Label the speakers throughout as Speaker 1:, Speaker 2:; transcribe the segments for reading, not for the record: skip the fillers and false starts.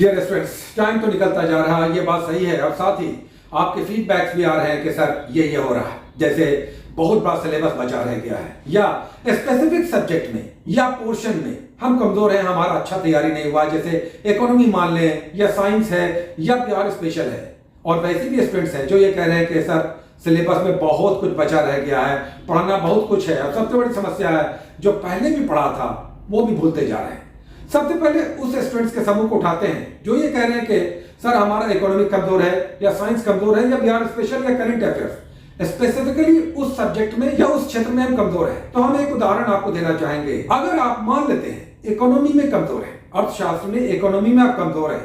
Speaker 1: Dear students, time तो निकलता जा रहा है, ये बात सही है। और साथ ही आपके फीडबैक्स भी आ रहे हैं कि सर ये हो रहा है, जैसे बहुत बड़ा सिलेबस बचा रह गया है, या स्पेसिफिक सब्जेक्ट में या पोर्शन में हम कमजोर हैं, हमारा अच्छा तैयारी नहीं हुआ, जैसे इकोनॉमी मान लें या साइंस है या बिहार स्पेशल है। और वैसे भी स्टूडेंट्स हैं जो ये कह रहे हैं कि सर सिलेबस में बहुत कुछ बचा रह गया है, पढ़ना बहुत कुछ है। और सबसे बड़ी समस्या है जो पहले भी पढ़ा था वो भी भूलते जा रहे हैं। सबसे पहले उस स्टूडेंट्स के समूह को उठाते हैं जो ये कह रहे हैं कि सर हमारा इकोनॉमी कमजोर है या साइंस कमजोर है या बिहार स्पेशल या करंट अफेयर्स, स्पेसिफिकली उस सब्जेक्ट में या उस क्षेत्र में हम कमजोर हैं। तो हम एक उदाहरण आपको देना चाहेंगे। अगर आप मान लेते हैं इकोनॉमी में कमजोर है, अर्थशास्त्र में इकोनॉमी में आप कमजोर है,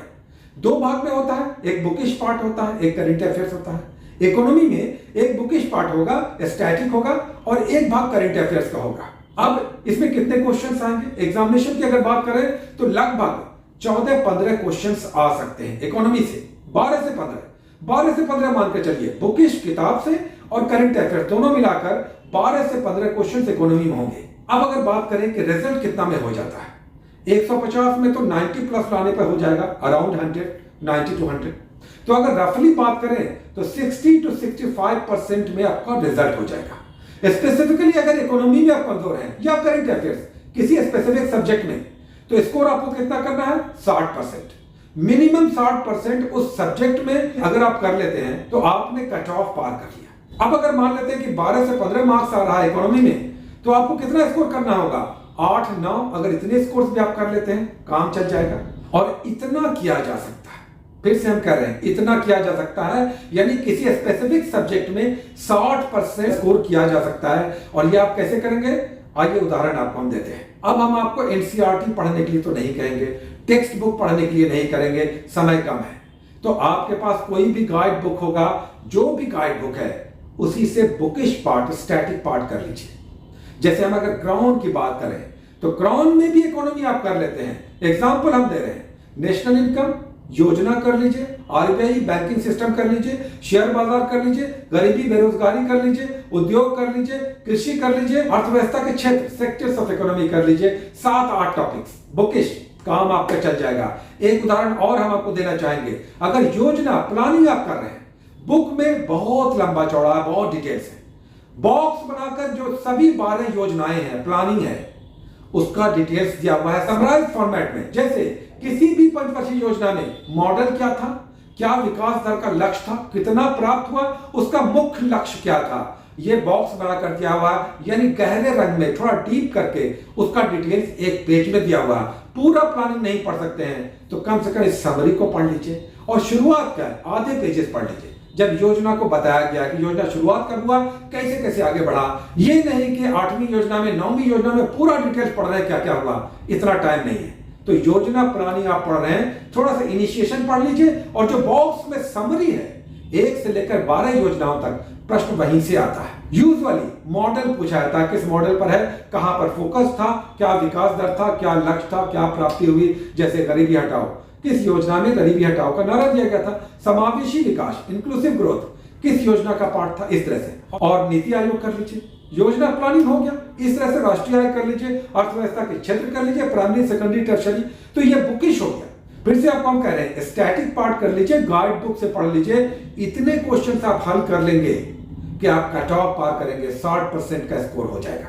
Speaker 1: दो भाग में होता है, एक बुकिश पार्ट होता है, एक करंट अफेयर्स होता है। इकोनॉमी में एक बुकिश पार्ट होगा, स्टैटिक होगा, और एक भाग करंट अफेयर्स का होगा। अब इसमें कितने क्वेश्चंस आएंगे? एग्जामिनेशन की अगर बात करें तो लगभग 14-15 क्वेश्चंस आ सकते हैं इकोनॉमी से। 12 से 15 मान के चलिए, बुकिश किताब से और करंट अफेयर्स दोनों मिलाकर 12 से 15 क्वेश्चंस इकोनॉमी में होंगे। अब अगर बात करें कि रिजल्ट कितना में हो जाता है, 150 में तो 90 प्लस लाने पर हो जाएगा, अराउंड 100, 90 to 100। तो अगर रफली बात करें तो 60 to 65% में आपका रिजल्ट हो जाएगा। स्पेसिफिकली अगर इकोनॉमी में आप कमजोर हैं या करंट अफेयर्स किसी स्पेसिफिक सब्जेक्ट में, तो स्कोर आपको कितना करना है? 60%, मिनिमम 60% उस सब्जेक्ट में अगर आप कर लेते हैं तो आपने कट ऑफ पार कर लिया। अब अगर मान लेते हैं कि 12 से 15 मार्क्स आ रहा है इकोनॉमी में, तो आपको कितना स्कोर करना होगा? 8-9। अगर इतने स्कोर्स भी आप कर लेते हैं काम चल जाएगा। और इतना किया जा सकता है, फिर से हम कह रहे हैं इतना किया जा सकता है, यानी किसी स्पेसिफिक सब्जेक्ट में 60% स्कोर किया जा सकता है। और ये आप कैसे करेंगे? आइए उदाहरण आपको हम देते हैं। अब हम आपको एनसीईआरटी पढ़ने के लिए तो नहीं कहेंगे, टेक्स्ट बुक पढ़ने के लिए नहीं करेंगे, समय कम है। तो आपके पास कोई भी गाइड बुक होगा, जो भी गाइड बुक है उसी से बुकिश पार्ट, स्टैटिक पार्ट कर लीजिए। जैसे हम अगर क्राउन की बात करें तो क्राउन में भी इकोनॉमी आप कर लेते हैं। एग्जाम्पल हम दे रहे हैं, नेशनल इनकम योजना कर लीजिए, आरबीआई बैंकिंग सिस्टम कर लीजिए, शेयर बाजार कर लीजिए, गरीबी बेरोजगारी कर लीजिए, उद्योग कर लीजिए, कृषि कर लीजिए, अर्थव्यवस्था के क्षेत्र, सेक्टर्स ऑफ इकोनॉमी कर लीजिए। 7-8 टॉपिक्स बुकिश काम आपका चल जाएगा। एक उदाहरण और हम आपको देना चाहेंगे। अगर योजना प्लानिंग आप कर रहे हैं, बुक में बहुत लंबा चौड़ा है, बहुत डिटेल्स है, बॉक्स बनाकर जो सभी 12 योजनाएं हैं, प्लानिंग है, उसका डिटेल्स दिया हुआ है समराइज फॉर्मेट में। जैसे किसी भी पंचवर्षीय योजना में मॉडल क्या था, क्या विकास दर का लक्ष्य था, कितना प्राप्त हुआ, उसका मुख्य लक्ष्य क्या था, ये बॉक्स बनाकर दिया हुआ, यानी गहरे रंग में थोड़ा डीप करके उसका डिटेल्स एक पेज में दिया हुआ। पूरा प्लानिंग नहीं पढ़ सकते हैं तो कम से कम इस समरी को पढ़ लीजिए और शुरुआत का आधे पेजेस पढ़ लीजिए, जब योजना को बताया गया कि योजना शुरुआत कब हुआ, कैसे कैसे आगे बढ़ा। ये नहीं कि 8वीं योजना में 9वीं योजना में पूरा डिटेल्स पढ़ रहे हैं क्या क्या हुआ, इतना टाइम नहीं है। तो योजना प्लानिंग आप पढ़ रहे हैं, थोड़ा सा इनिशिएशन पढ़ लीजिए, और जो बॉक्स में समरी है 1 से लेकर 12 योजनाओं तक प्रश्न वहीं से आता है। यूजुअली मॉडल पूछा जाता है, किस मॉडल पर है, कहां पर फोकस था, क्या विकास दर था, क्या लक्ष्य था, क्या प्राप्ति हुई। जैसे गरीबी हटाओ, किस योजना में गरीबी हटाओ का नारा दिया गया था। समावेशी विकास, इंक्लूसिव ग्रोथ, किस योजना का पार्ट था, इस तरह से। और नीति आयोग कर लीजिए, योजना प्लानिंग हो गया, इस तरह से राष्ट्रीय आय कर लीजिए, अर्थव्यवस्था के क्षेत्र कर लीजिए, प्राइमरी सेकेंडरी टर्शरी, तो ये बुकिश हो गया। फिर से आपको हम कह रहे हैं स्टैटिक पार्ट कर लीजिए, गाइड बुक से पढ़ लीजिए। इतने क्वेश्चंस आप हल कर लेंगे कि आप कट ऑफ पार करेंगे, 60% का स्कोर हो जाएगा।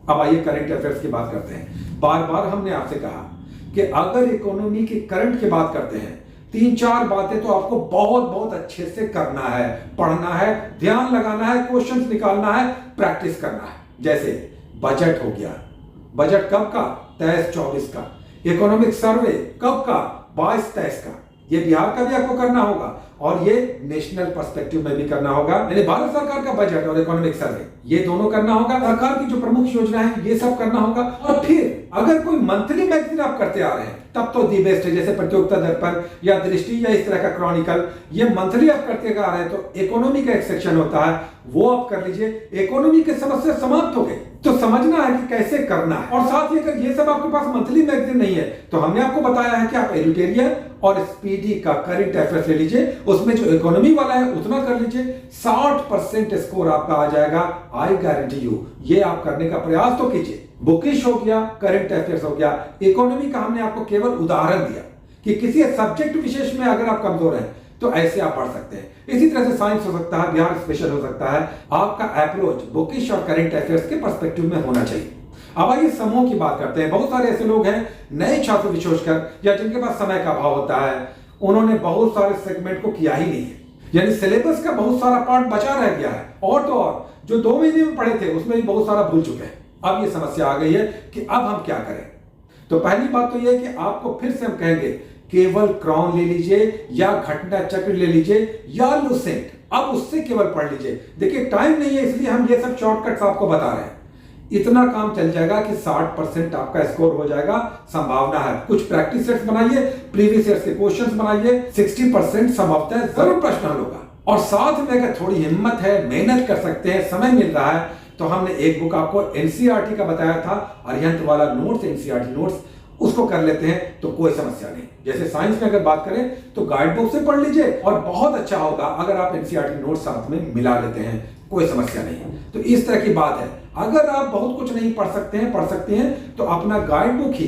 Speaker 1: अब आइए करंट अफेयर्स की बात करते हैं। बार बार हमने आपसे कहा कि अगर इकोनॉमी की करंट की बात करते हैं, 3-4 बातें तो आपको बहुत बहुत अच्छे से करना है, पढ़ना है, ध्यान लगाना है, क्वेश्चंस निकालना है, प्रैक्टिस करना है। जैसे बजट हो गया, बजट कब का? 23-24 का। इकोनॉमिक सर्वे कब का? 22-23 का। ये बिहार का भी आपको करना होगा और ये नेशनल पर्सपेक्टिव में भी करना होगा, यानी भारत सरकार का बजट और इकोनॉमिक सर्वे ये दोनों करना होगा। सरकार की जो प्रमुख योजना है ये सब करना होगा। और फिर अगर कोई मंथली मैगजीन आप करते आ रहे हैं तब तो दी बेस्ट है, जैसे प्रतियोगिता दर्पण या दृष्टि या इस तरह का क्रॉनिकल, ये मंथली आप करते आ रहे हैं तो इकोनॉमी का एक सेक्शन होता है, वो आप कर लीजिए। इकोनॉमी के समस्या समाप्त हो गए, तो समझना है कि कैसे करना है। और साथ ही अगर ये सब आपके पास मंथली मैगजीन नहीं है तो हमने आपको बताया है कि आप एडिटोरियल और स्पीडी का करंट अफेयर्स ले लीजिए, उसमें जो इकोनॉमी वाला है उतना कर लीजिए, 60% स्कोर आपका आ जाएगा। आई गारंटी यू, ये आप करने का प्रयास तो कीजिए। बुकिश हो गया, करंट अफेयर्स हो गया, इकोनॉमी का हमने आपको केवल उदाहरण दिया कि किसी सब्जेक्ट विशेष में अगर आप कमजोर हैं तो ऐसे आप पढ़ सकते हैं। इसी तरह से साइंस हो सकता है, बिहार स्पेशल हो सकता है। आपका अप्रोच बुकिश और करंट अफेयर्स के पर्सपेक्टिव में होना चाहिए। अब आइए समूह की बात करते हैं। बहुत सारे ऐसे लोग हैं, नए छात्र विशेषकर, या जिनके पास समय का अभाव होता है, उन्होंने बहुत सारे सेगमेंट को किया ही नहीं है, यानी सिलेबस का बहुत सारा पार्ट बचा रह गया है, और तो और जो 2 महीने में पढ़े थे उसमें भी बहुत सारा भूल चुके हैं। अब ये समस्या आ गई है कि अब हम क्या करें। तो पहली बात तो ये कि आपको फिर से हम कहेंगे केवल क्रॉन ले लीजिए या घटना चक्र ले लीजिए या लुसेंट, अब उससे केवल पढ़ लीजिए। देखिए टाइम नहीं है इसलिए हम ये सब शॉर्टकट्स आपको बता रहे हैं। इतना काम चल जाएगा कि 60% आपका स्कोर हो जाएगा, संभावना है। कुछ प्रैक्टिस सेट्स बनाइए, प्रीवियस ईयर्स के क्वेश्चंस बनाइए, 60% संभवतः जरूर प्रश्न हल होगा। और साथ में अगर थोड़ी हिम्मत है, मेहनत कर सकते हैं, समय मिल रहा है, तो हमने एक बुक आपको एनसीईआरटी का बताया था, अरिहंत वाला नोट्स, एनसीईआरटी नोट्स, उसको कर लेते हैं तो कोई समस्या नहीं। जैसे साइंस में अगर बात करें तो गाइड बुक से पढ़ लीजिए, और बहुत अच्छा होगा अगर आप एनसीईआरटी नोट्स साथ में मिला लेते हैं, कोई समस्या नहीं है। तो इस तरह की बात है। अगर आप बहुत कुछ नहीं पढ़ सकते हैं तो अपना गाइड बुक ही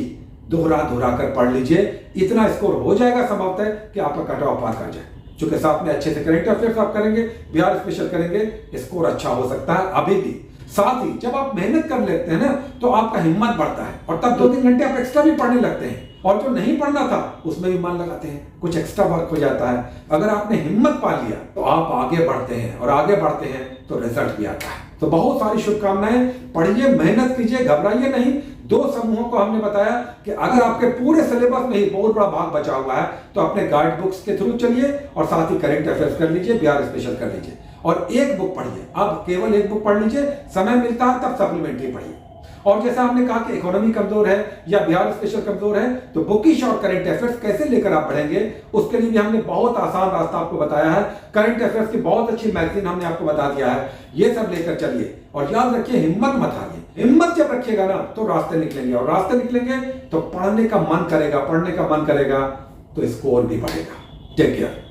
Speaker 1: दोहरा कर पढ़ लीजिए। इतना स्कोर हो जाएगा संभवतः कि आपका कट ऑफ पार कर जाए। चूंकि साथ में अच्छे से करंट अफेयर्स आप करेंगे, बिहार स्पेशल करेंगे, स्कोर अच्छा हो सकता है अभी भी। साथ ही जब आप मेहनत कर लेते हैं ना तो आपका हिम्मत बढ़ता है, और तब 2-3 घंटे आप एक्स्ट्रा भी पढ़ने लगते हैं, और जो नहीं पढ़ना था उसमें भी मन लगाते हैं, कुछ एक्स्ट्रा वर्क हो जाता है। अगर आपने हिम्मत पा लिया तो आप आगे बढ़ते हैं, और आगे बढ़ते हैं तो रिजल्ट भी आता है। तो बहुत सारी शुभकामनाएं, पढ़िए, मेहनत कीजिए, घबराइए नहीं। 2 समूहों को हमने बताया कि अगर आपके पूरे सिलेबस में ही बहुत बड़ा भाग बचा हुआ है तो अपने गाइड बुक्स के थ्रू चलिए, और साथ ही करंट अफेयर्स कर लीजिए, बिहार स्पेशल कर लीजिए, और एक बुक पढ़िए। अब केवल एक बुक पढ़ लीजिए, समय मिलता है तब सप्लीमेंट्री पढ़िए। और जैसा हमने कहा कि इकोनॉमी कमजोर है या बिहार स्पेशल कमजोर है, तो बुकिश और करंट अफेयर्स कैसे लेकर आप पढ़ेंगे, उसके लिए भी हमने बहुत आसान रास्ता आपको बताया है। करंट अफेयर्स की बहुत अच्छी मैगजीन हमने आपको बता दिया है, ये सब लेकर चलिए। और याद रखिए, हिम्मत मत हारिए। हिम्मत जब रखिएगा ना तो रास्ते निकलेंगे, और रास्ते निकलेंगे तो पढ़ने का मन करेगा, तो स्कोर भी बढ़ेगा। Take care.